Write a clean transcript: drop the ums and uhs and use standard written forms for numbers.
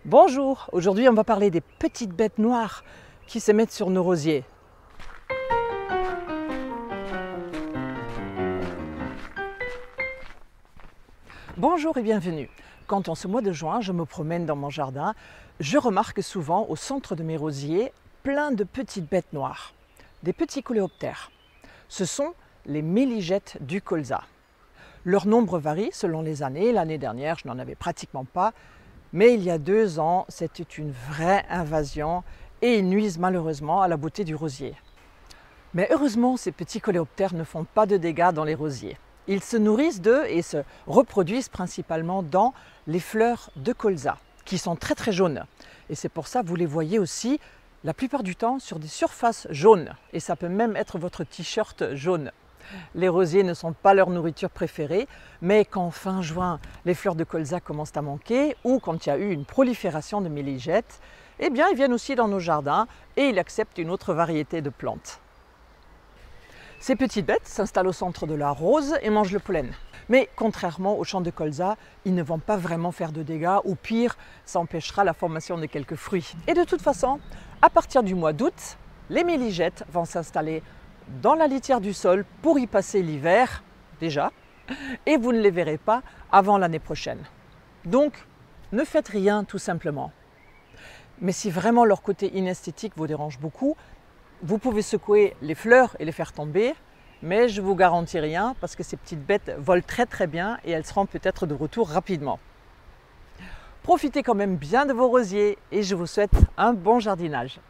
Bonjour, aujourd'hui on va parler des petites bêtes noires qui se mettent sur nos rosiers. Bonjour et bienvenue. Quand en ce mois de juin je me promène dans mon jardin, je remarque souvent au centre de mes rosiers plein de petites bêtes noires, des petits coléoptères. Ce sont les méligettes du colza. Leur nombre varie selon les années. L'année dernière, je n'en avais pratiquement pas. Mais il y a 2 ans, c'était une vraie invasion et ils nuisent malheureusement à la beauté du rosier. Mais heureusement, ces petits coléoptères ne font pas de dégâts dans les rosiers. Ils se nourrissent d'eux et se reproduisent principalement dans les fleurs de colza, qui sont très jaunes. Et c'est pour ça que vous les voyez aussi la plupart du temps sur des surfaces jaunes. Et ça peut même être votre t-shirt jaune. Les rosiers ne sont pas leur nourriture préférée, mais quand fin juin, les fleurs de colza commencent à manquer ou quand il y a eu une prolifération de méligettes, eh bien ils viennent aussi dans nos jardins et ils acceptent une autre variété de plantes. Ces petites bêtes s'installent au centre de la rose et mangent le pollen. Mais contrairement aux champs de colza, ils ne vont pas vraiment faire de dégâts ou pire, ça empêchera la formation de quelques fruits. Et de toute façon, à partir du mois d'août, les méligettes vont s'installer dans la litière du sol pour y passer l'hiver, déjà, et vous ne les verrez pas avant l'année prochaine. Donc, ne faites rien tout simplement. Mais si vraiment leur côté inesthétique vous dérange beaucoup, vous pouvez secouer les fleurs et les faire tomber, mais je ne vous garantis rien parce que ces petites bêtes volent très bien et elles seront peut-être de retour rapidement. Profitez quand même bien de vos rosiers et je vous souhaite un bon jardinage.